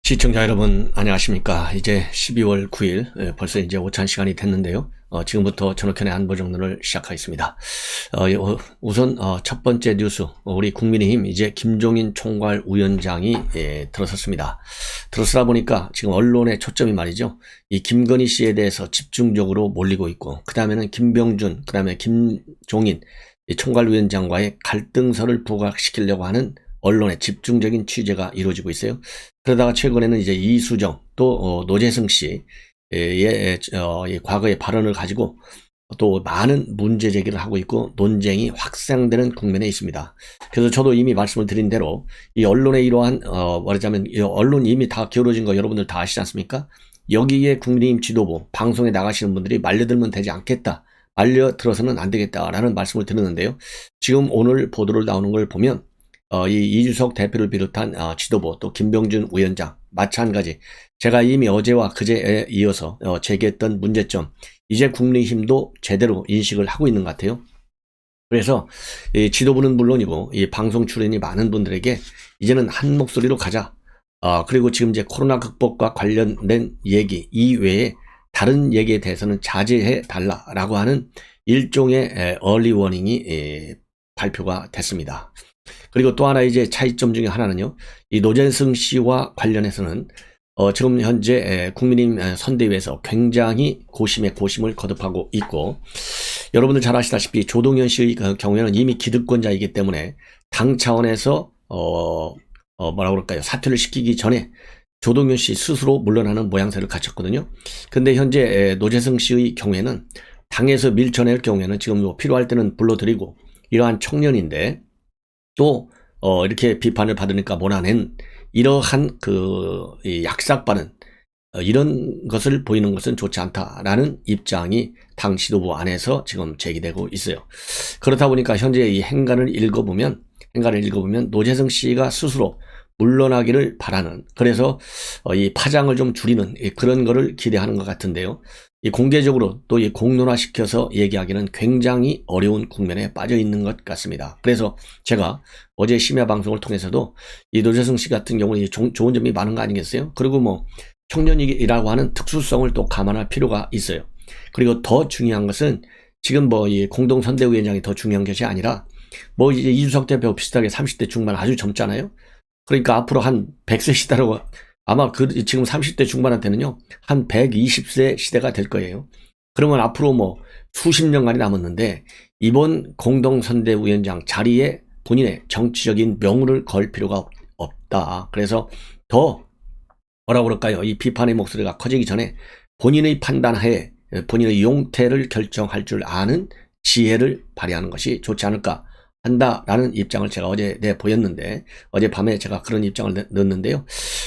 시청자 여러분 안녕하십니까. 이제 12월 9일 벌써 이제 오찬 시간이 됐는데요. 지금부터 전학현의 안보정론을 시작하겠습니다. 우선 첫 번째 뉴스, 우리 국민의힘 이제 김종인 총괄위원장이 들어섰습니다. 들어서다 보니까 지금 언론의 초점이 말이죠, 이 김건희 씨에 대해서 집중적으로 몰리고 있고, 그 다음에는 김병준, 그 다음에 김종인 총괄위원장과의 갈등설을 부각시키려고 하는 언론의 집중적인 취재가 이루어지고 있어요. 그러다가 최근에는 이제 이수정 또 노재승 씨의 과거의 발언을 가지고 또 많은 문제 제기를 하고 있고 논쟁이 확산되는 국면에 있습니다. 그래서 저도 이미 말씀을 드린 대로 이 언론의 이러한 말하자면 이 언론 이미 다 기울어진 거 여러분들 다 아시지 않습니까? 여기에 국민의힘 지도부 방송에 나가시는 분들이 말려들면 되지 않겠다, 말려들어서는 안 되겠다라는 말씀을 드렸는데요. 지금 오늘 보도를 나오는 걸 보면 이 이준석 대표를 비롯한 지도부 또 김병준 위원장 마찬가지, 제가 이미 어제와 그제에 이어서 제기했던 문제점 이제 국민의힘도 제대로 인식을 하고 있는 것 같아요. 그래서 이 지도부는 물론이고 이 방송 출연이 많은 분들에게 이제는 한 목소리로 가자, 그리고 지금 이제 코로나 극복과 관련된 얘기 이외에 다른 얘기에 대해서는 자제해 달라라고 하는 일종의 얼리 워닝이 발표가 됐습니다. 그리고 또 하나 이제 차이점 중에 하나는요, 이 노재승 씨와 관련해서는 지금 현재 국민의힘 선대위에서 굉장히 고심에 고심을 거듭하고 있고, 여러분들 잘 아시다시피 조동현 씨의 경우에는 이미 기득권자이기 때문에 당 차원에서 뭐라 그럴까요, 사퇴를 시키기 전에 조동현 씨 스스로 물러나는 모양새를 갖췄거든요. 근데 현재 노재승 씨의 경우에는 당에서 밀쳐낼 경우에는 지금 뭐 필요할 때는 불러드리고, 이러한 청년인데 또 이렇게 비판을 받으니까 몰아낸 이러한 약삭빠른 이런 것을 보이는 것은 좋지 않다라는 입장이 당 지도부 안에서 지금 제기되고 있어요. 그렇다 보니까 현재 이 행간을 읽어보면 노재승 씨가 스스로 물러나기를 바라는, 그래서 이 파장을 좀 줄이는 그런 거를 기대하는 것 같은데요. 이 공개적으로 또 이 공론화시켜서 얘기하기는 굉장히 어려운 국면에 빠져 있는 것 같습니다. 그래서 제가 어제 심야 방송을 통해서도 이 노재승 씨 같은 경우는 좋은 점이 많은 거 아니겠어요? 그리고 뭐 청년이라고 하는 특수성을 또 감안할 필요가 있어요. 그리고 더 중요한 것은 지금 뭐 이 공동선대위원장이 더 중요한 것이 아니라 뭐 이제 이준석 대표 비슷하게 30대 중반 아주 젊잖아요. 그러니까 앞으로 한 100세 시대라고, 아마 지금 30대 중반한테는요, 한 120세 시대가 될 거예요. 그러면 앞으로 뭐 수십 년간이 남았는데 이번 공동선대위원장 자리에 본인의 정치적인 명운을 걸 필요가 없다. 그래서 더 뭐라고 그럴까요? 이 비판의 목소리가 커지기 전에 본인의 판단하에 본인의 용태를 결정할 줄 아는 지혜를 발휘하는 것이 좋지 않을까 한다라는 입장을 제가 어제 내보였는데, 어젯밤에 제가 그런 입장을 넣었는데요.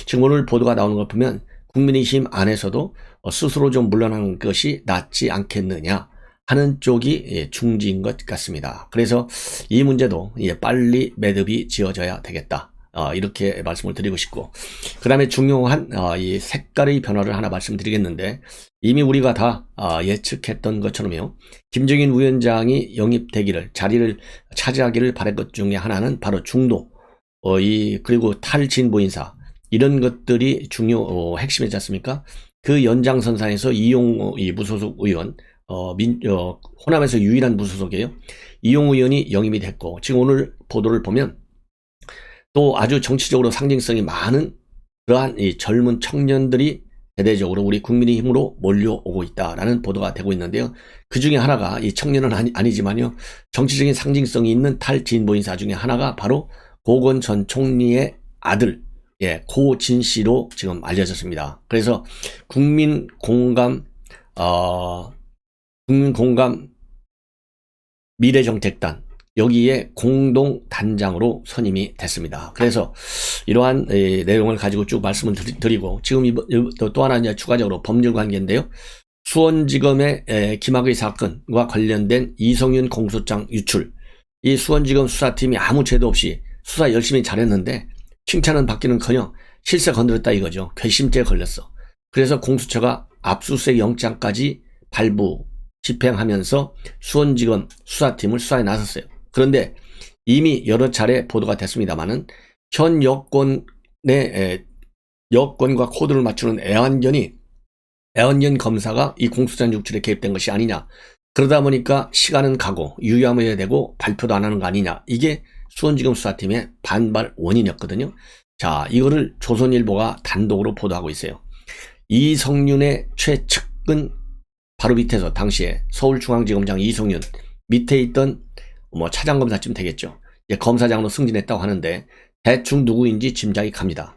지금 오늘 보도가 나오는 걸 보면 국민의힘 안에서도 스스로 좀 물러나는 것이 낫지 않겠느냐 하는 쪽이 중지인 것 같습니다. 그래서 이 문제도 빨리 매듭이 지어져야 되겠다, 이렇게 말씀을 드리고 싶고, 그 다음에 중요한 이 색깔의 변화를 하나 말씀드리겠는데, 이미 우리가 다 예측했던 것처럼요, 김종인 위원장이 영입되기를, 자리를 차지하기를 바랄 것 중에 하나는 바로 중도, 그리고 탈진보 인사, 이런 것들이 핵심이지 않습니까? 그 연장선상에서 이용우 무소속 의원, 호남에서 유일한 무소속이에요. 이용우 의원이 영입이 됐고, 지금 오늘 보도를 보면 또 아주 정치적으로 상징성이 많은 그러한 이 젊은 청년들이 대대적으로 우리 국민의힘으로 몰려오고 있다라는 보도가 되고 있는데요. 그 중에 하나가, 이 청년은 아니지만요, 정치적인 상징성이 있는 탈진보 인사 중에 하나가 바로 고건 전 총리의 아들, 고진 씨로 지금 알려졌습니다. 그래서 국민공감 미래정책단, 여기에 공동단장으로 선임이 됐습니다. 그래서 이러한 내용을 가지고 쭉 말씀을 드리고, 지금 또 하나 이제 추가적으로 법률 관계인데요. 수원지검의 김학의 사건과 관련된 이성윤 공소장 유출, 이 수원지검 수사팀이 아무 죄도 없이 수사 열심히 잘했는데 칭찬은 받기는커녕 실세 건드렸다 이거죠. 괘씸죄에 걸렸어. 그래서 공수처가 압수수색 영장까지 발부 집행하면서 수원지검 수사팀을 수사에 나섰어요. 그런데 이미 여러 차례 보도가 됐습니다만은 현 여권의 여권과 코드를 맞추는 애완견 검사가 이 공수처 유출에 개입된 것이 아니냐. 그러다 보니까 시간은 가고 유야무야 되고 발표도 안 하는 거 아니냐. 이게 수원지검 수사팀의 반발 원인이었거든요. 자, 이거를 조선일보가 단독으로 보도하고 있어요. 이성윤의 최측근 바로 밑에서 당시에 서울중앙지검장 이성윤 밑에 있던 차장검사쯤 되겠죠. 이제 검사장으로 승진했다고 하는데 대충 누구인지 짐작이 갑니다.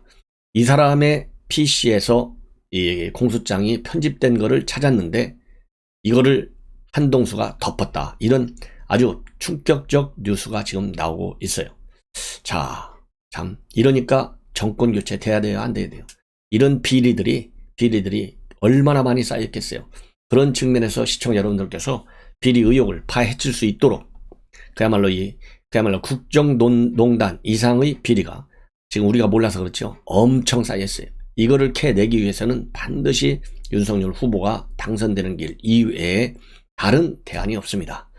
이 사람의 PC에서 이 공소장이 편집된 거를 찾았는데 이거를 한동수가 덮었다. 이런 아주 충격적 뉴스가 지금 나오고 있어요. 자, 참 이러니까 정권 교체 돼야 돼요, 안 돼야 돼요? 이런 비리들이 얼마나 많이 쌓였겠어요. 그런 측면에서 시청자 여러분들께서 비리 의혹을 파헤칠 수 있도록 그야말로 국정농단 이상의 비리가 지금 우리가 몰라서 그렇죠. 엄청 쌓였어요. 이거를 캐내기 위해서는 반드시 윤석열 후보가 당선되는 길 이외에 다른 대안이 없습니다.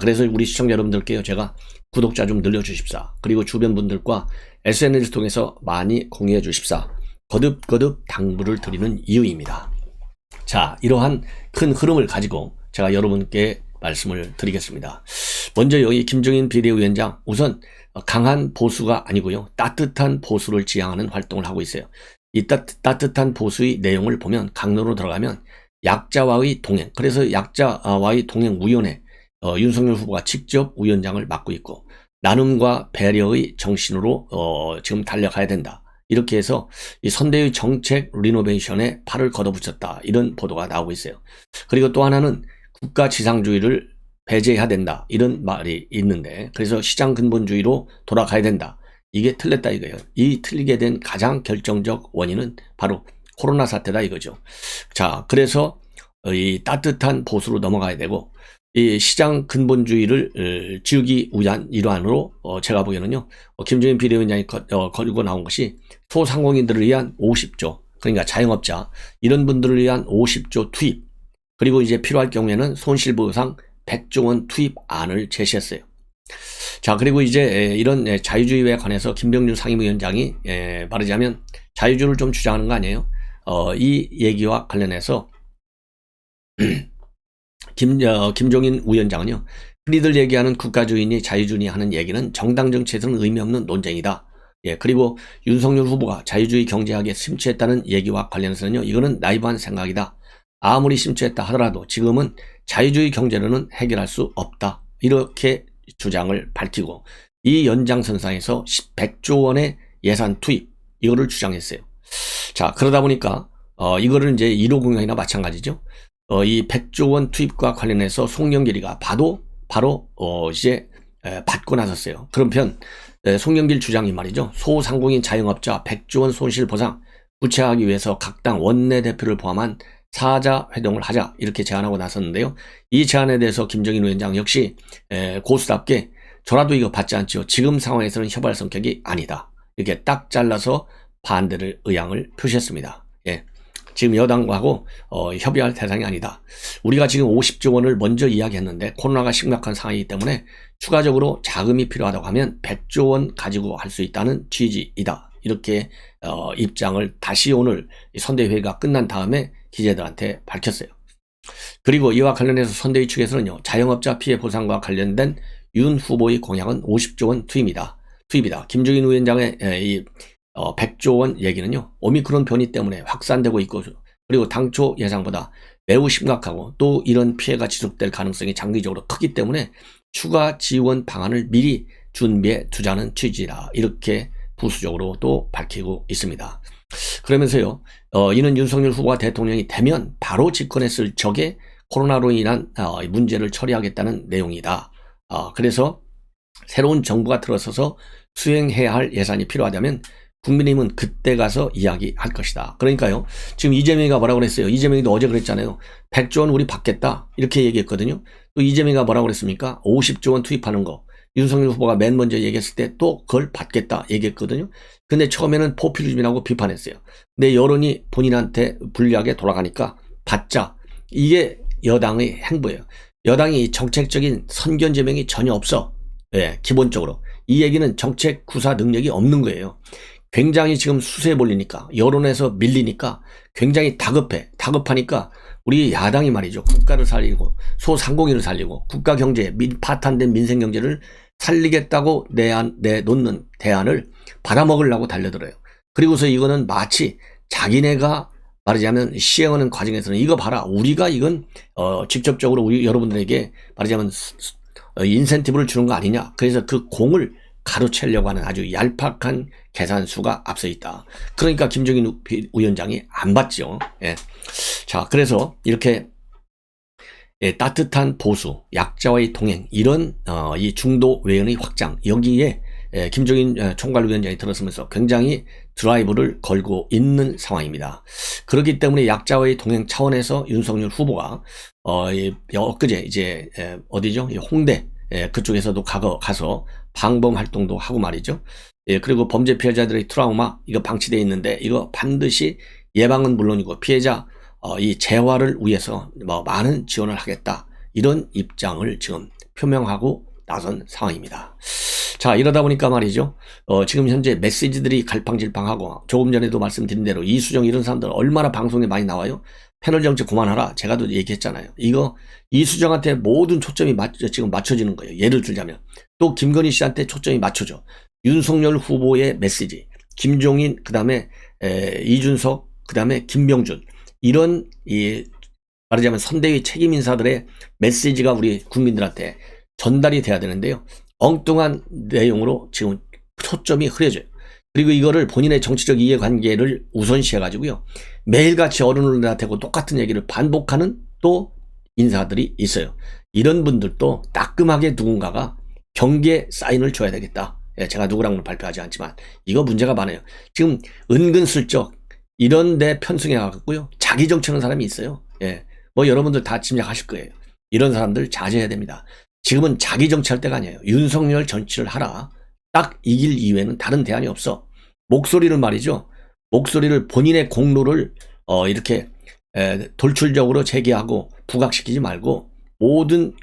그래서 우리 시청자 여러분들께요, 제가 구독자 좀 늘려주십사. 그리고 주변 분들과 SNS를 통해서 많이 공유해 주십사. 거듭 당부를 드리는 이유입니다. 자, 이러한 큰 흐름을 가지고 제가 여러분께 말씀을 드리겠습니다. 먼저 여기 김종인 비대위원장 우선 강한 보수가 아니고요, 따뜻한 보수를 지향하는 활동을 하고 있어요. 이 따뜻한 보수의 내용을 보면 강론으로 들어가면 약자와의 동행, 그래서 약자와의 동행위원회 윤석열 후보가 직접 위원장을 맡고 있고 나눔과 배려의 정신으로 지금 달려가야 된다. 이렇게 해서 이 선대의 정책 리노베이션에 팔을 걷어붙였다. 이런 보도가 나오고 있어요. 그리고 또 하나는 국가 지상주의를 배제해야 된다. 이런 말이 있는데 그래서 시장 근본주의로 돌아가야 된다. 이게 틀렸다 이거예요. 이 틀리게 된 가장 결정적 원인은 바로 코로나 사태다 이거죠. 자, 그래서 이 따뜻한 보수로 넘어가야 되고 이 시장 근본주의를 지우기 위한 일환으로 제가 보기에는요, 김종인 비대위원장이 걸고 나온 것이 소상공인들을 위한 50조, 그러니까 자영업자 이런 분들을 위한 50조 투입, 그리고 이제 필요할 경우에는 손실보상 100조 원 투입안을 제시했어요. 자, 그리고 이제 이런 자유주의에 관해서 김병준 상임위원장이 말하자면 자유주의를 좀 주장하는 거 아니에요? 이 얘기와 관련해서 김종인 위원장은요, 흔히들 얘기하는 국가주의니 자유주의니 하는 얘기는 정당 정치에서는 의미 없는 논쟁이다. 예, 그리고 윤석열 후보가 자유주의 경제학에 심취했다는 얘기와 관련해서는요, 이거는 나이브한 생각이다. 아무리 심취했다 하더라도 지금은 자유주의 경제로는 해결할 수 없다. 이렇게 주장을 밝히고 이 연장선상에서 100조 원의 예산 투입 이거를 주장했어요. 자, 그러다 보니까 이거를 이제 1호 공약이나 마찬가지죠. 이 100조 원 투입과 관련해서 송영길이가 바로 이제 받고 나섰어요. 그런 편 송영길 주장이 말이죠. 소상공인 자영업자 100조 원 손실 보상 구체화하기 위해서 각 당 원내대표를 포함한 사자 회동을 하자 이렇게 제안하고 나섰는데요. 이 제안에 대해서 김종인 위원장 역시 고수답게 저라도 이거 받지 않죠. 지금 상황에서는 협할 성격이 아니다. 이렇게 딱 잘라서 반대를 의향을 표시했습니다. 예. 지금 여당과하고 협의할 대상이 아니다. 우리가 지금 50조 원을 먼저 이야기했는데 코로나가 심각한 상황이기 때문에 추가적으로 자금이 필요하다고 하면 100조 원 가지고 할 수 있다는 취지이다. 이렇게 입장을 다시 오늘 선대회가 끝난 다음에 기자들한테 밝혔어요. 그리고 이와 관련해서 선대위 측에서는요, 자영업자 피해 보상과 관련된 윤 후보의 공약은 50조 원 투입이다. 김종인 위원장의 이 100조 원 얘기는요, 오미크론 변이 때문에 확산되고 있고, 그리고 당초 예상보다 매우 심각하고 또 이런 피해가 지속될 가능성이 장기적으로 크기 때문에 추가 지원 방안을 미리 준비해 두자는 취지라 이렇게 부수적으로 또 밝히고 있습니다. 그러면서요, 이는 윤석열 후보가 대통령이 되면 바로 집권했을 적에 코로나로 인한 문제를 처리하겠다는 내용이다. 그래서 새로운 정부가 들어서서 수행해야 할 예산이 필요하다면 국민의힘은 그때 가서 이야기할 것이다. 그러니까요, 지금 이재명이가 뭐라고 그랬어요? 이재명이도 어제 그랬잖아요. 100조 원 우리 받겠다. 이렇게 얘기했거든요. 또 이재명이가 뭐라고 그랬습니까? 50조 원 투입하는 거. 윤석열 후보가 맨 먼저 얘기했을 때 또 그걸 받겠다 얘기했거든요. 근데 처음에는 포퓰리즘이라고 비판했어요. 근데 여론이 본인한테 불리하게 돌아가니까 받자. 이게 여당의 행보예요. 여당이 정책적인 선견 제명이 전혀 없어. 예, 기본적으로. 이 얘기는 정책 구사 능력이 없는 거예요. 굉장히 지금 수세에 몰리니까, 여론에서 밀리니까 굉장히 다급하니까 우리 야당이 말이죠. 국가를 살리고 소상공인을 살리고 국가 경제, 파탄된 민생 경제를 살리겠다고 내놓는 대안을 받아먹으려고 달려들어요. 그리고서 이거는 마치 자기네가 말하자면 시행하는 과정에서는 이거 봐라, 우리가 이건 직접적으로 우리 여러분들에게 말하자면 인센티브를 주는 거 아니냐. 그래서 그 공을 가로채려고 하는 아주 얄팍한 계산수가 앞서 있다. 그러니까 김종인 위원장이 안 받죠. 예. 자, 그래서 이렇게 따뜻한 보수, 약자와의 동행, 이런 이 중도 외연의 확장, 여기에 김종인 총괄위원장이 들어서면서 굉장히 드라이브를 걸고 있는 상황입니다. 그렇기 때문에 약자와의 동행 차원에서 윤석열 후보가 엊그제 이제 어디죠? 홍대 그쪽에서도 가서 방범 활동도 하고 말이죠. 그리고 범죄 피해자들의 트라우마 이거 방치되어 있는데 이거 반드시 예방은 물론이고 피해자 이 재활을 위해서 많은 지원을 하겠다, 이런 입장을 지금 표명하고 나선 상황입니다. 자, 이러다 보니까 말이죠. 지금 현재 메시지들이 갈팡질팡하고, 조금 전에도 말씀드린 대로 이수정 이런 사람들 얼마나 방송에 많이 나와요. 패널 정치 그만하라. 제가도 얘기했잖아요. 이거 이수정한테 모든 초점이 지금 맞춰지는 거예요. 예를 들자면 또 김건희 씨한테 초점이 맞춰져. 윤석열 후보의 메시지, 김종인, 그 다음에 이준석, 그 다음에 김병준, 이런 말하자면 선대위 책임 인사들의 메시지가 우리 국민들한테 전달이 돼야 되는데요. 엉뚱한 내용으로 지금 초점이 흐려져요. 그리고 이거를 본인의 정치적 이해관계를 우선시해가지고요, 매일같이 어른을 대고 똑같은 얘기를 반복하는 또 인사들이 있어요. 이런 분들도 따끔하게 누군가가 경계 사인을 줘야 되겠다. 제가 누구랑은 발표하지 않지만 이거 문제가 많아요. 지금 은근슬쩍 이런 데 편승해 갖고요, 자기 정치하는 사람이 있어요. 뭐 여러분들 다 짐작하실 거예요. 이런 사람들 자제해야 됩니다. 지금은 자기 정치할 때가 아니에요. 윤석열 정치를 하라. 딱 이길 이외에는 다른 대안이 없어. 목소리를 말이죠. 목소리를, 본인의 공로를 이렇게 돌출적으로 제기하고 부각시키지 말고 모든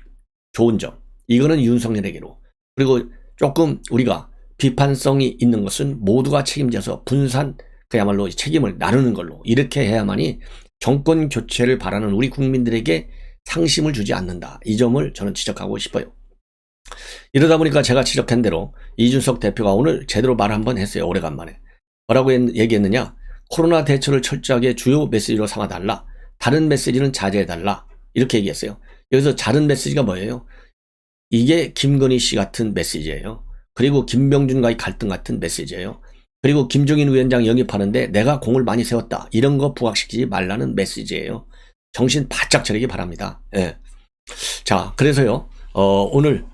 좋은 점, 이거는 윤석열에게로, 그리고 조금 우리가 비판성이 있는 것은 모두가 책임져서 분산, 그야말로 책임을 나누는 걸로, 이렇게 해야만이 정권 교체를 바라는 우리 국민들에게 상심을 주지 않는다. 이 점을 저는 지적하고 싶어요. 이러다 보니까 제가 지적한 대로 이준석 대표가 오늘 제대로 말 한번 했어요. 오래간만에. 뭐라고 얘기했느냐? 코로나 대처를 철저하게 주요 메시지로 삼아달라. 다른 메시지는 자제해달라. 이렇게 얘기했어요. 여기서 다른 메시지가 뭐예요? 이게 김건희 씨 같은 메시지예요. 그리고 김병준과의 갈등 같은 메시지예요. 그리고 김종인 위원장 영입하는데 내가 공을 많이 세웠다, 이런 거 부각시키지 말라는 메시지예요. 정신 바짝 차리기 바랍니다. 자, 그래서요, 오늘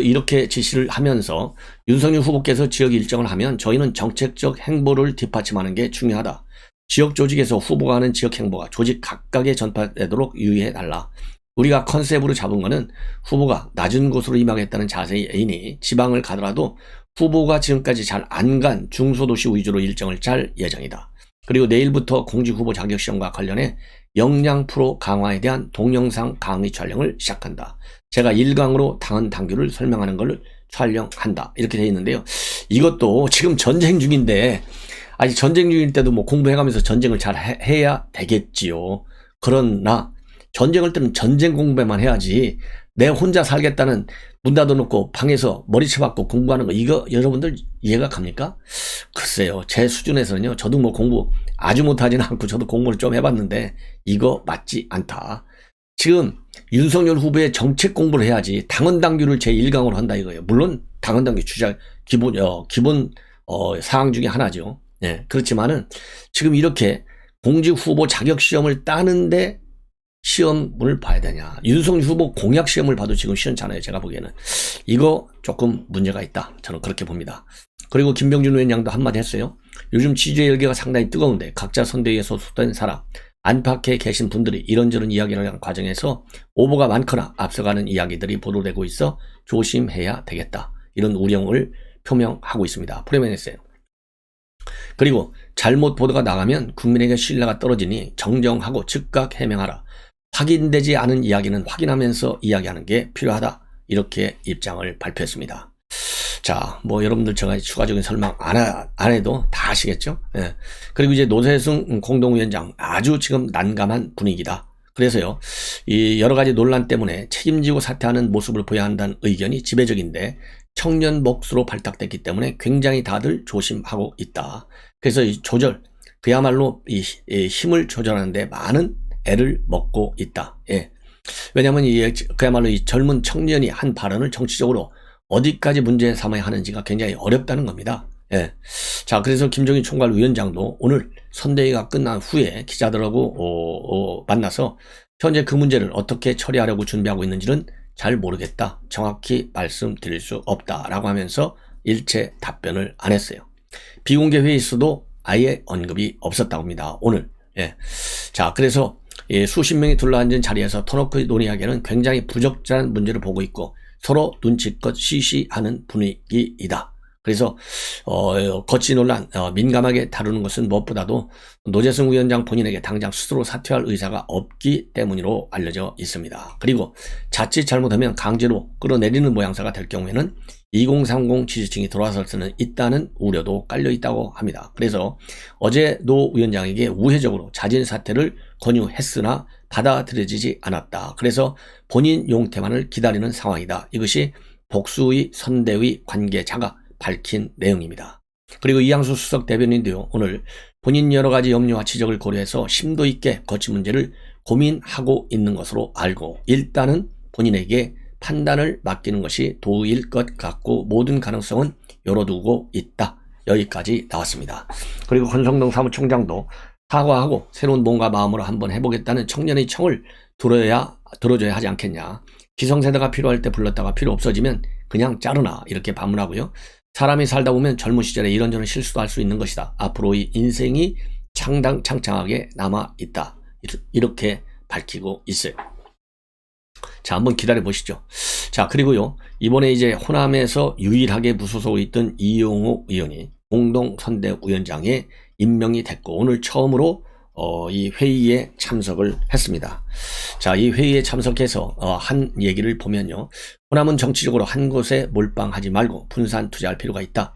이렇게 지시를 하면서 윤석열 후보께서 지역 일정을 하면 저희는 정책적 행보를 뒷받침하는 게 중요하다. 지역 조직에서 후보가 하는 지역 행보가 조직 각각에 전파되도록 유의해달라. 우리가 컨셉으로 잡은 거는 후보가 낮은 곳으로 임하겠다는 자세이니 지방을 가더라도 후보가 지금까지 잘 안 간 중소도시 위주로 일정을 짤 예정이다. 그리고 내일부터 공직후보 자격시험과 관련해 역량 프로 강화에 대한 동영상 강의 촬영을 시작한다. 제가 1강으로 당헌 당규를 설명하는 걸 촬영한다. 이렇게 되어 있는데요. 이것도 지금 전쟁 중인데, 아직 전쟁 중일 때도 뭐 공부해가면서 전쟁을 잘 해야 되겠지요. 그러나 전쟁할 때는 전쟁 공부만 해야지, 내 혼자 살겠다는 문 닫아놓고 방에서 머리채 박고 공부하는 거, 이거 여러분들 이해가 갑니까? 글쎄요, 제 수준에서는요, 저도 뭐 공부 아주 못하지는 않고 저도 공부를 좀 해봤는데 이거 맞지 않다. 지금 윤석열 후보의 정책 공부를 해야지 당헌 당규를 제1강으로 한다 이거예요. 물론 당헌 당규 기본 사항 중에 하나죠. 그렇지만은 지금 이렇게 공직 후보 자격 시험을 따는데 시험을 봐야 되냐? 윤석열 후보 공약 시험을 봐도 지금 시원찮아요. 제가 보기에는 이거 조금 문제가 있다, 저는 그렇게 봅니다. 그리고 김병준 위원장도 한마디 했어요. 요즘 취재 열기가 상당히 뜨거운데 각자 선대위에 소속된 사람, 안팎에 계신 분들이 이런저런 이야기를 하는 과정에서 오보가 많거나 앞서가는 이야기들이 보도되고 있어 조심해야 되겠다, 이런 우려를 표명하고 있습니다. 표명했어요. 그리고 잘못 보도가 나가면 국민에게 신뢰가 떨어지니 정정하고 즉각 해명하라. 확인되지 않은 이야기는 확인하면서 이야기하는 게 필요하다, 이렇게 입장을 발표했습니다. 자, 뭐 여러분들 제가 추가적인 설명 안 해도 다 아시겠죠? 예. 그리고 이제 노재승 공동위원장 아주 지금 난감한 분위기다. 그래서요, 이 여러 가지 논란 때문에 책임지고 사퇴하는 모습을 보여야 한다는 의견이 지배적인데 청년 몫으로 발탁됐기 때문에 굉장히 다들 조심하고 있다. 그래서 이 조절, 그야말로 이 힘을 조절하는데 많은 애를 먹고 있다. 예. 왜냐하면 그야말로 이 젊은 청년이 한 발언을 정치적으로 어디까지 문제 삼아야 하는지가 굉장히 어렵다는 겁니다. 예. 자, 그래서 김종인 총괄위원장도 오늘 선대위가 끝난 후에 기자들하고 만나서 현재 그 문제를 어떻게 처리하려고 준비하고 있는지는 잘 모르겠다. 정확히 말씀드릴 수 없다라고 하면서 일체 답변을 안 했어요. 비공개 회의에서도 아예 언급이 없었다고 합니다. 오늘. 예. 자, 그래서 수십 명이 둘러앉은 자리에서 터놓고 논의하기에는 굉장히 부적절한 문제를 보고 있고 서로 눈치껏 시시하는 분위기이다. 그래서 거치 논란 민감하게 다루는 것은 무엇보다도 노재승 위원장 본인에게 당장 스스로 사퇴할 의사가 없기 때문으로 알려져 있습니다. 그리고 자칫 잘못하면 강제로 끌어내리는 모양새가 될 경우에는 2030 지지층이 돌아설 수는 있다는 우려도 깔려 있다고 합니다. 그래서 어제 노 위원장에게 우회적으로 자진 사퇴를 권유했으나 받아들여지지 않았다. 그래서 본인 용퇴만을 기다리는 상황이다. 이것이 복수의 선대위 관계자가 밝힌 내용입니다. 그리고 이양수 수석 대변인도요, 오늘 본인 여러 가지 염려와 지적을 고려해서 심도 있게 거치 문제를 고민하고 있는 것으로 알고 일단은 본인에게 판단을 맡기는 것이 도의일 것 같고 모든 가능성은 열어두고 있다. 여기까지 나왔습니다. 그리고 권성동 사무총장도 사과하고 새로운 몸과 마음으로 한번 해보겠다는 청년의 청을 들어줘야 하지 않겠냐. 기성세대가 필요할 때 불렀다가 필요 없어지면 그냥 자르나 이렇게 반문하고요. 사람이 살다 보면 젊은 시절에 이런저런 실수도 할 수 있는 것이다. 앞으로의 인생이 창창하게 남아있다. 이렇게 밝히고 있어요. 자, 한번 기다려 보시죠. 자, 그리고요, 이번에 이제 호남에서 유일하게 무소속에 있던 이용호 의원이 공동선대위원장에 임명이 됐고 오늘 처음으로 이 회의에 참석을 했습니다. 자, 이 회의에 참석해서 한 얘기를 보면요, 호남은 정치적으로 한 곳에 몰빵하지 말고 분산 투자할 필요가 있다.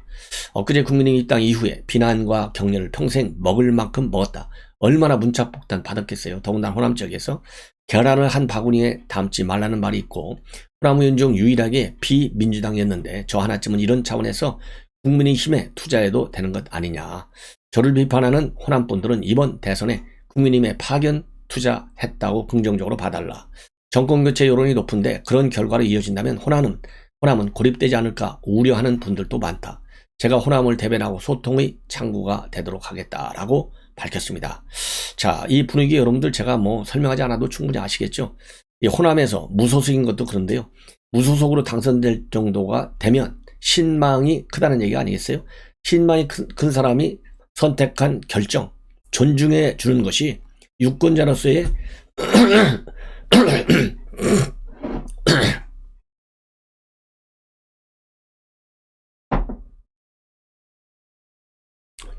엊그제 국민의힘 입당 이후에 비난과 격려를 평생 먹을 만큼 먹었다. 얼마나 문자폭탄 받았겠어요. 더군다나 호남 지역에서 계란을 한 바구니에 담지 말라는 말이 있고 호남 의원 중 유일하게 비민주당이었는데 저 하나쯤은 이런 차원에서 국민의힘에 투자해도 되는 것 아니냐. 저를 비판하는 호남 분들은 이번 대선에 국민의힘에 파견 투자했다고 긍정적으로 봐달라. 정권교체 여론이 높은데 그런 결과로 이어진다면 호남은 고립되지 않을까 우려하는 분들도 많다. 제가 호남을 대변하고 소통의 창구가 되도록 하겠다라고 밝혔습니다. 자, 이 분위기 여러분들 제가 뭐 설명하지 않아도 충분히 아시겠죠? 이 호남에서 무소속인 것도 그런데요. 무소속으로 당선될 정도가 되면 신망이 크다는 얘기가 아니겠어요? 신망이 큰 사람이 선택한 결정, 존중해 주는 것이 유권자로서의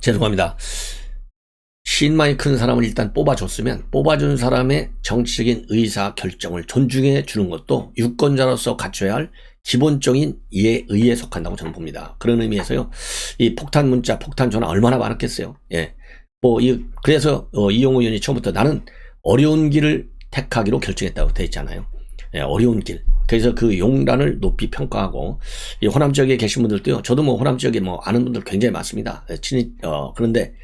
죄송합니다. 신망이 큰 사람을 일단 뽑아줬으면 뽑아준 사람의 정치적인 의사 결정을 존중해 주는 것도 유권자로서 갖춰야 할 기본적인 예의에 속한다고 저는 봅니다. 그런 의미에서요, 이 폭탄 문자, 폭탄 전화 얼마나 많았겠어요. 예. 그래서 이용호 의원이 처음부터 나는 어려운 길을 택하기로 결정했다고 되어 있잖아요. 예, 어려운 길. 그래서 그 용단을 높이 평가하고, 이 호남 지역에 계신 분들도요, 저도 뭐 호남 지역에 뭐 아는 분들 굉장히 많습니다. 그런데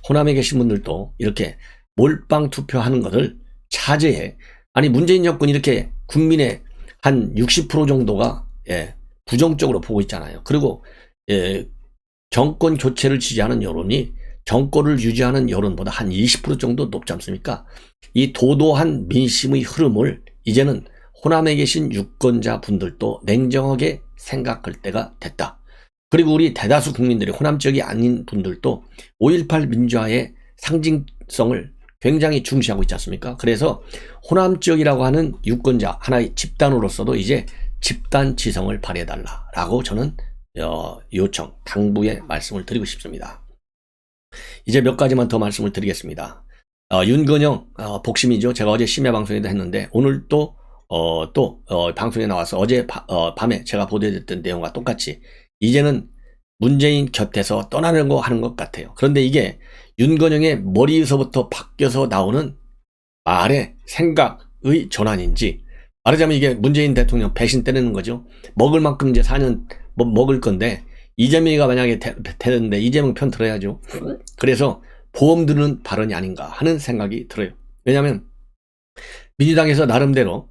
호남에 계신 분들도 이렇게 몰빵 투표하는 것을 자제해. 아니, 문재인 정권이 이렇게 국민의 한 60% 정도가 부정적으로 보고 있잖아요. 그리고 정권 교체를 지지하는 여론이 정권을 유지하는 여론보다 한 20% 정도 높지 않습니까? 이 도도한 민심의 흐름을 이제는 호남에 계신 유권자 분들도 냉정하게 생각할 때가 됐다. 그리고 우리 대다수 국민들이 호남 지역이 아닌 분들도 5.18 민주화의 상징성을 굉장히 중시하고 있지 않습니까? 그래서 호남 지역이라고 하는 유권자 하나의 집단으로서도 이제 집단 지성을 발휘해달라라고 저는 당부의 말씀을 드리고 싶습니다. 이제 몇 가지만 더 말씀을 드리겠습니다. 윤건영 복심이죠. 제가 어제 심야 방송에도 했는데 오늘 또 방송에 나와서 어제 밤에 제가 보도했던 내용과 똑같이 이제는 문재인 곁에서 떠나려고 하는 것 같아요. 그런데 이게 윤건영의 머리에서부터 바뀌어서 나오는 말의 생각의 전환인지, 말하자면 이게 문재인 대통령 배신 때리는 거죠. 먹을 만큼 이제 4년 먹을 건데 이재명이가 만약에 되는데 이재명 편 들어야죠. 그래서 보험 드는 발언이 아닌가 하는 생각이 들어요. 왜냐하면 민주당에서 나름대로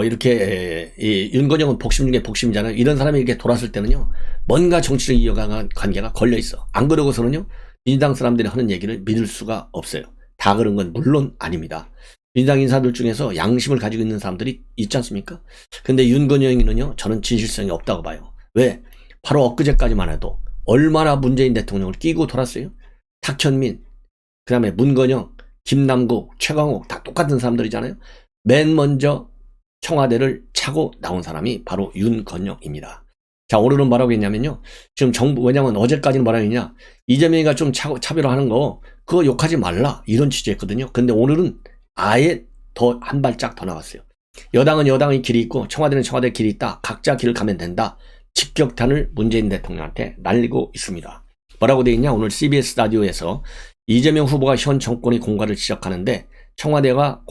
이렇게 이 윤건영은 복심 중에 복심이잖아요. 이런 사람이 이렇게 돌았을 때는요, 뭔가 정치를 이어가는 관계가 걸려 있어. 안 그러고서는요, 민주당 사람들이 하는 얘기를 믿을 수가 없어요. 다 그런 건 물론 아닙니다. 민주당 인사들 중에서 양심을 가지고 있는 사람들이 있지 않습니까? 근데 윤건영이는요, 저는 진실성이 없다고 봐요. 왜? 바로 엊그제까지만 해도 얼마나 문재인 대통령을 끼고 돌았어요. 탁현민, 그 다음에 문건영, 김남국, 최광욱 다 똑같은 사람들이잖아요. 맨 먼저 청와대를 차고 나온 사람이 바로 윤건영입니다. 자, 오늘은 뭐라고 했냐면요, 지금 정부, 왜냐면 어제까지는 뭐라고 했냐, 이재명이가 좀 차별화하는 거 그거 욕하지 말라 이런 취지였거든요. 근데 오늘은 아예 더 한 발짝 더 나갔어요. 여당은 여당의 길이 있고 청와대는 청와대의 길이 있다. 각자 길을 가면 된다. 직격탄을 문재인 대통령한테 날리고 있습니다. 뭐라고 되어 있냐, 오늘 CBS 라디오에서 이재명 후보가 현 정권의 공과를 지적하는데 청와대와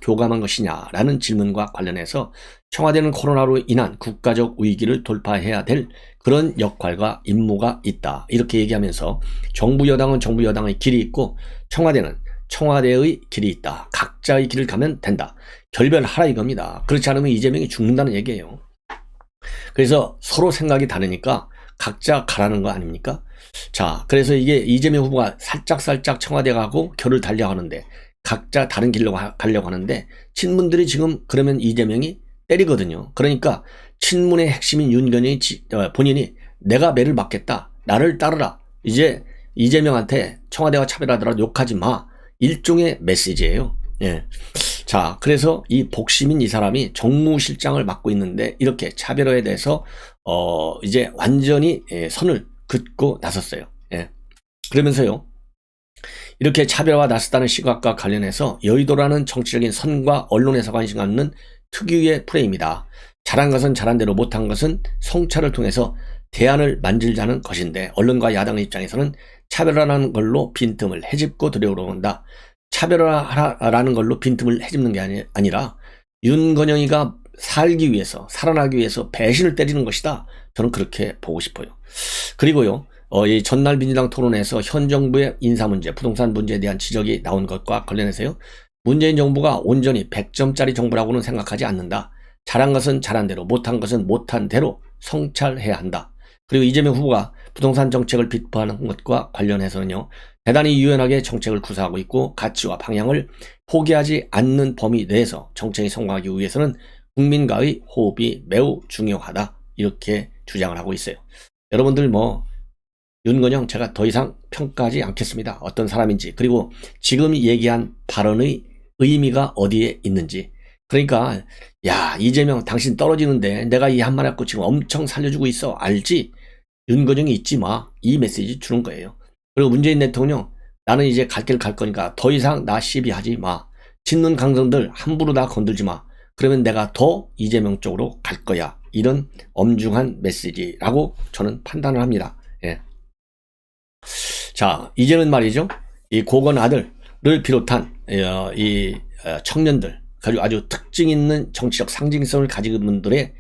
교감한 것이냐라는 질문과 관련해서 청와대는 코로나로 인한 국가적 위기를 돌파해야 될 그런 역할과 임무가 있다. 이렇게 얘기하면서 정부 여당은 정부 여당의 길이 있고 청와대는 청와대의 길이 있다. 각자의 길을 가면 된다. 결별하라 이겁니다. 그렇지 않으면 이재명이 죽는다는 얘기예요. 그래서 서로 생각이 다르니까 각자 가라는 거 아닙니까? 자, 그래서 이게 이재명 후보가 살짝 청와대 가고 결을 달려고 하는데 각자 다른 길로 가려고 하는데 친문들이 지금 그러면 이재명이 때리거든요. 그러니까 친문의 핵심인 윤건영이 본인이 내가 매를 맞겠다. 나를 따르라. 이제 이재명한테 청와대와 차별하더라도 욕하지 마. 일종의 메시지예요. 예. 자, 그래서 이 복심인 이 사람이 정무실장을 맡고 있는데 이렇게 차별화에 대해서 이제 완전히 선을 긋고 나섰어요. 예. 그러면서요, 이렇게 차별화 나섰다는 시각과 관련해서 여의도라는 정치적인 선과 언론에서 관심 갖는 특유의 프레임이다. 잘한 것은 잘한 대로, 못한 것은 성찰을 통해서 대안을 만들자는 것인데 언론과 야당의 입장에서는 차별화라는 걸로 빈틈을 헤집고 들여오른다. 차별화라는 걸로 빈틈을 헤집는 게 아니라 윤건영이가 살기 위해서, 살아나기 위해서 배신을 때리는 것이다. 저는 그렇게 보고 싶어요. 그리고요, 이 전날 민주당 토론에서 현 정부의 인사 문제, 부동산 문제에 대한 지적이 나온 것과 관련해서요, 문재인 정부가 온전히 100점짜리 정부라고는 생각하지 않는다. 잘한 것은 잘한 대로, 못한 것은 못한 대로 성찰해야 한다. 그리고 이재명 후보가 부동산 정책을 비판하는 것과 관련해서는요, 대단히 유연하게 정책을 구사하고 있고 가치와 방향을 포기하지 않는 범위 내에서 정책이 성공하기 위해서는 국민과의 호흡이 매우 중요하다. 이렇게 주장을 하고 있어요. 여러분들 윤건영 제가 더 이상 평가하지 않겠습니다. 어떤 사람인지, 그리고 지금 얘기한 발언의 의미가 어디에 있는지. 그러니까 야, 이재명 당신 떨어지는데 내가 이 한마디 갖고 지금 엄청 살려주고 있어. 알지? 윤건영이 잊지 마. 이 메시지 주는 거예요. 그리고 문재인 대통령, 나는 이제 갈 길 갈 거니까 더 이상 나 시비하지 마. 친문 강성들 함부로 다 건들지 마. 그러면 내가 더 이재명 쪽으로 갈 거야. 이런 엄중한 메시지라고 저는 판단을 합니다. 예. 자, 이제는 말이죠, 이 고건 아들을 비롯한 이 청년들, 그리고 아주 특징 있는 정치적 상징성을 가지고 있는 분들의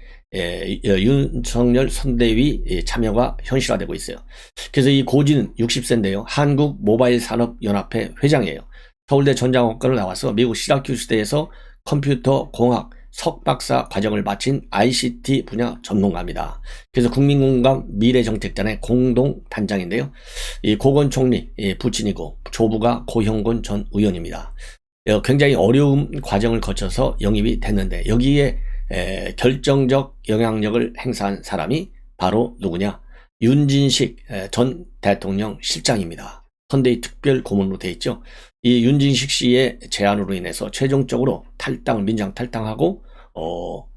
윤석열 선대위 참여가 현실화되고 있어요. 그래서 이 고진은 60세인데요. 한국모바일산업연합회 회장이에요. 서울대 전자공학과를 나와서 미국 시라큐스대에서 컴퓨터 공학 석박사 과정을 마친 ICT 분야 전문가입니다. 그래서 국민공감 미래정책단의 공동 단장인데요. 이 고건 총리 부친이고 조부가 고형곤 전 의원입니다. 굉장히 어려운 과정을 거쳐서 영입이 됐는데 여기에 결정적 영향력을 행사한 사람이 바로 누구냐? 윤진식 전 대통령 실장입니다. 선대위 특별 고문으로 되어 있죠. 이 윤진식 씨의 제안으로 인해서 최종적으로 민주당 탈당하고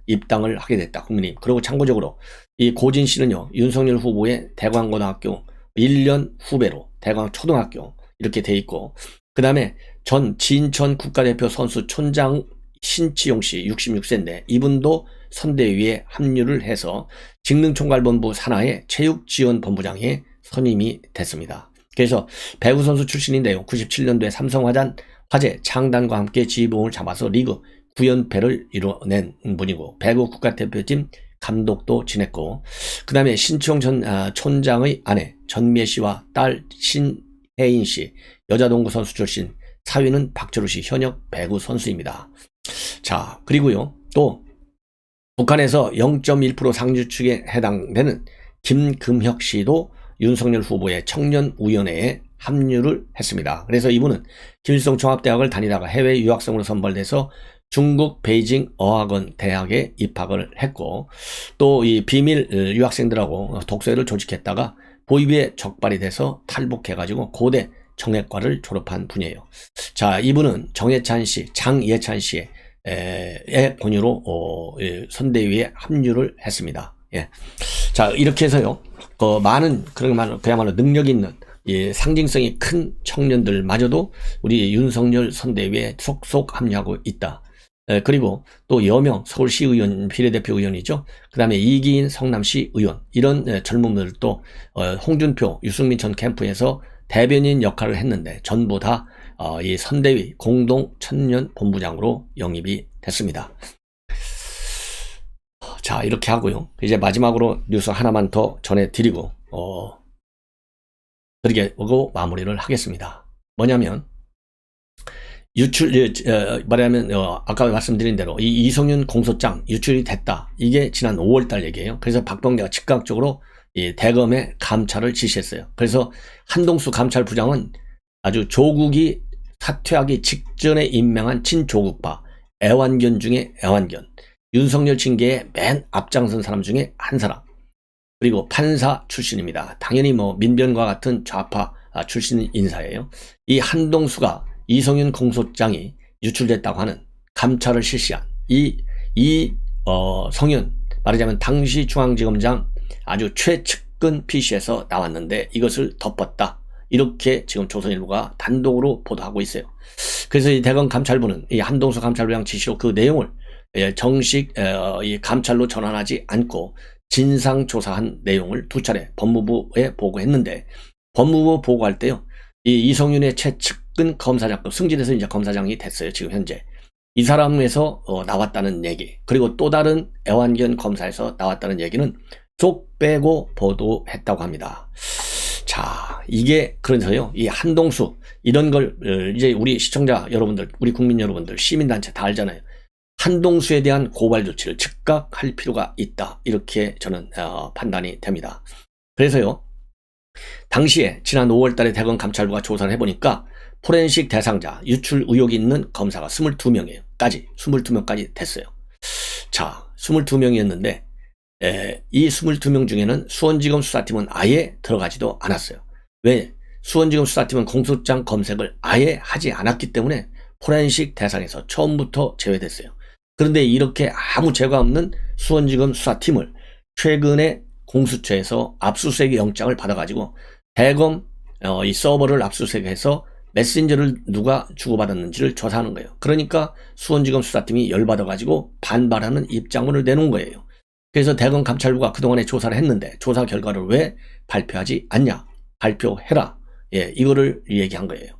입당을 하게 됐다. 국민의힘. 그리고 참고적으로 이 고진 씨는요, 윤석열 후보의 대광고등학교 1년 후배로 대광초등학교 이렇게 돼 있고, 그 다음에 전 진천 국가대표 선수 촌장 신치용 씨 66세인데 이분도 선대위에 합류를 해서 직능총괄본부 산하의 체육지원본부장에 선임이 됐습니다. 그래서 배구 선수 출신인데요. 97년도에 삼성화재 창단과 함께 지휘봉을 잡아서 리그 9연패를 이뤄낸 분이고 배구 국가대표팀 감독도 지냈고 그 다음에 신치용 전 촌장의 아내 전미애 씨와 딸 신혜인 씨 여자 농구 선수 출신, 사위는 박철우 씨 현역 배구 선수입니다. 자, 그리고요 또 북한에서 0.1% 상주축에 해당되는 김금혁 씨도 윤석열 후보의 청년위원회에 합류를 했습니다. 그래서 이분은 김일성 종합대학을 다니다가 해외 유학생으로 선발돼서 중국 베이징 어학원 대학에 입학을 했고 또 이 비밀 유학생들하고 독서회를 조직했다가 보위부에 적발이 돼서 탈북해가지고 고대 정액과를 졸업한 분이에요. 자, 이분은 정예찬 씨, 장예찬 씨의 권유로 선대위에 합류를 했습니다. 예. 자, 이렇게 해서요, 많은 그야말로 능력 있는 상징성이 큰 청년들마저도 우리 윤석열 선대위에 속속 합류하고 있다. 그리고 또 여명 서울시의원 비례대표 의원이죠. 그 다음에 이기인 성남시 의원 이런 젊은 분들도 홍준표 유승민 전 캠프에서 대변인 역할을 했는데 전부 다 이 선대위 공동 청년 본부장으로 영입이 됐습니다. 자, 이렇게 하고요. 이제 마지막으로 뉴스 하나만 더 전해드리고 그리고 마무리를 하겠습니다. 뭐냐면 말하자면 아까 말씀드린 대로 이 이성윤 공소장 유출이 됐다. 이게 지난 5월달 얘기예요. 그래서 박범계가 즉각적으로 이 대검에 감찰을 지시했어요. 그래서 한동수 감찰부장은 아주 조국이 사퇴하기 직전에 임명한 친조국파 애완견 중에 애완견, 윤석열 징계에 맨 앞장선 사람 중에 한 사람, 그리고 판사 출신입니다. 당연히 뭐 민변과 같은 좌파 출신 인사예요. 이 한동수가 이성윤 공소장이 유출됐다고 하는 감찰을 실시한 성윤, 말하자면 당시 중앙지검장 아주 최측근 PC에서 나왔는데 이것을 덮었다. 이렇게 지금 조선일보가 단독으로 보도하고 있어요. 그래서 이 대검 감찰부는 이 한동수 감찰부장 지시로 그 내용을 정식 이 감찰로 전환하지 않고 진상조사한 내용을 두 차례 법무부에 보고했는데 법무부 보고할 때요. 이 이성윤의 최측근 검사장급 승진해서 이제 검사장이 됐어요. 지금 현재. 이 사람에서 나왔다는 얘기, 그리고 또 다른 애완견 검사에서 나왔다는 얘기는 쏙 빼고 보도했다고 합니다. 자, 이게 그래서요. 이 한동수 이런 걸 이제 우리 시청자 여러분들, 우리 국민 여러분들, 시민단체 다 알잖아요. 한동수에 대한 고발 조치를 즉각 할 필요가 있다. 이렇게 저는 판단이 됩니다. 그래서요. 당시에 지난 5월 달에 대검 감찰부가 조사를 해보니까 포렌식 대상자 유출 의혹이 있는 검사가 22명이에요. 22명까지 됐어요. 자, 22명이었는데 이 22명 중에는 수원지검 수사팀은 아예 들어가지도 않았어요. 왜? 수원지검 수사팀은 공소장 검색을 아예 하지 않았기 때문에 포렌식 대상에서 처음부터 제외됐어요. 그런데 이렇게 아무 죄가 없는 수원지검 수사팀을 최근에 공수처에서 압수수색 영장을 받아가지고 대검 이 서버를 압수수색해서 메신저를 누가 주고받았는지를 조사하는 거예요. 그러니까 수원지검 수사팀이 열받아가지고 반발하는 입장문을 내놓은 거예요. 그래서 대검 감찰부가 그동안에 조사를 했는데 조사 결과를 왜 발표하지 않냐? 발표해라. 예, 이거를 얘기한 거예요.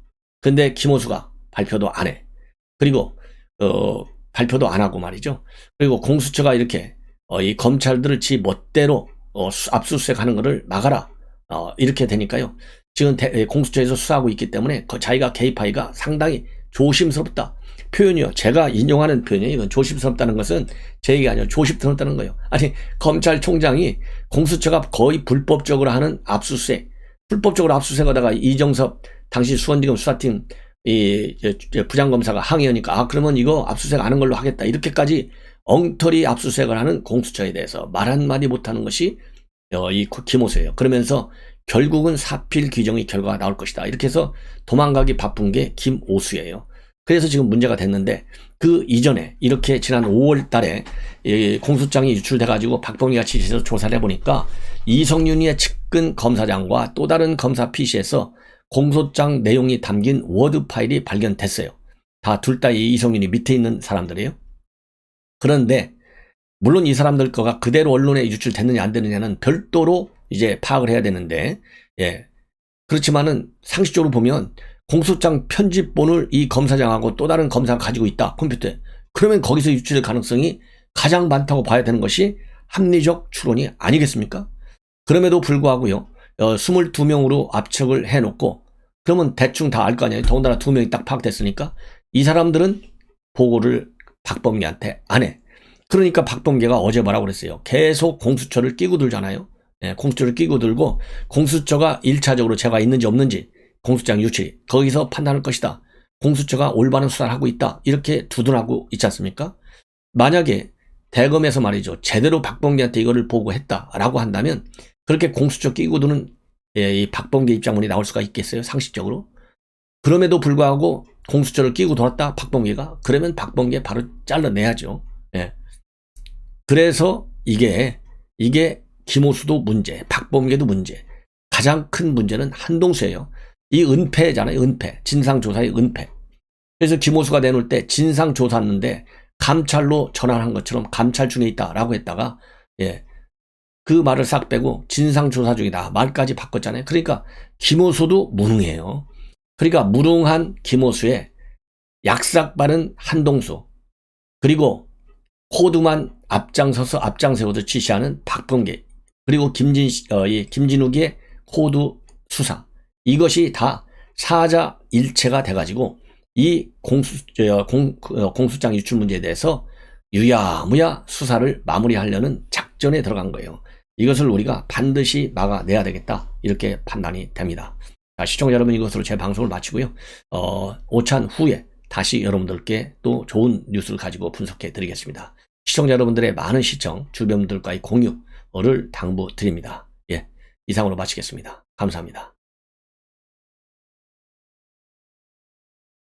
근데 김호수가 발표도 안 해. 그리고 발표도 안 하고 말이죠. 그리고 공수처가 이렇게 이 검찰들을 지 멋대로 압수수색하는 거를 막아라. 이렇게 되니까요. 지금 공수처에서 수사하고 있기 때문에 자기가 개입하기가 상당히 조심스럽다. 표현이요. 제가 인용하는 표현이에요. 이건 조심스럽다는 것은 제 얘기가 아니라 조심스럽다는 거예요. 아니, 검찰총장이 공수처가 거의 불법적으로 하는 압수수색, 불법적으로 압수수색하다가 이정섭 당시 수원지검 수사팀 부장검사가 항의하니까 그러면 이거 압수수색 안 하는 걸로 하겠다. 이렇게까지 엉터리 압수수색을 하는 공수처에 대해서 말 한마디 못하는 것이 이 김호수예요. 그러면서 결국은 사필 규정의 결과가 나올 것이다. 이렇게 해서 도망가기 바쁜 게 김오수예요. 그래서 지금 문제가 됐는데 그 이전에 이렇게 지난 5월 달에 공소장이 유출돼가지고 박범계가 지시해서 조사를 해보니까 이성윤이의 측근 검사장과 또 다른 검사 PC에서 공소장 내용이 담긴 워드 파일이 발견됐어요. 다 둘 다 이성윤이 밑에 있는 사람들이에요. 그런데 물론 이 사람들 거가 그대로 언론에 유출됐느냐 안 되느냐는 별도로 이제 파악을 해야 되는데, 예. 그렇지만은 상식적으로 보면 공소장 편집본을 이 검사장하고 또 다른 검사가 가지고 있다, 컴퓨터에. 그러면 거기서 유출될 가능성이 가장 많다고 봐야 되는 것이 합리적 추론이 아니겠습니까? 그럼에도 불구하고요, 22명으로 압축을 해놓고, 그러면 대충 다 알 거 아니에요. 더군다나 2명이 딱 파악됐으니까. 이 사람들은 보고를 박범계한테 안 해. 그러니까 박범계가 어제 뭐라고 그랬어요. 계속 공수처를 끼고 들잖아요. 예, 공수처를 끼고 들고 공수처가 1차적으로 죄가 있는지 없는지 공수장 유치 거기서 판단할 것이다. 공수처가 올바른 수사를 하고 있다. 이렇게 두둔하고 있지 않습니까? 만약에 대검에서 말이죠. 제대로 박범계한테 이거를 보고했다라고 한다면 그렇게 공수처 끼고 드는 이 박범계 입장문이 나올 수가 있겠어요? 상식적으로. 그럼에도 불구하고 공수처를 끼고 돌았다 박범계가. 그러면 박범계 바로 잘라내야죠. 예. 그래서 이게 김호수도 문제, 박범계도 문제. 가장 큰 문제는 한동수예요. 이 은폐잖아요. 은폐. 진상조사의 은폐. 그래서 김호수가 내놓을 때 진상조사했는데 감찰로 전환한 것처럼 감찰 중에 있다라고 했다가, 예, 그 말을 싹 빼고 진상조사 중이다 말까지 바꿨잖아요. 그러니까 김호수도 무능해요. 그러니까 무능한 김호수에 약삭 빠른 한동수, 그리고 코드만 앞장세워서 지시하는 박범계, 그리고 김진욱의 코드 수사, 이것이 다 사자일체가 돼가지고 이 공수장 유출 문제에 대해서 유야무야 수사를 마무리하려는 작전에 들어간 거예요. 이것을 우리가 반드시 막아내야 되겠다, 이렇게 판단이 됩니다. 자, 시청자 여러분, 이것으로 제 방송을 마치고요. 오찬 후에 다시 여러분들께 또 좋은 뉴스를 가지고 분석해 드리겠습니다. 시청자 여러분들의 많은 시청, 주변 분들과의 공유를 당부드립니다. 예, 이상으로 마치겠습니다. 감사합니다.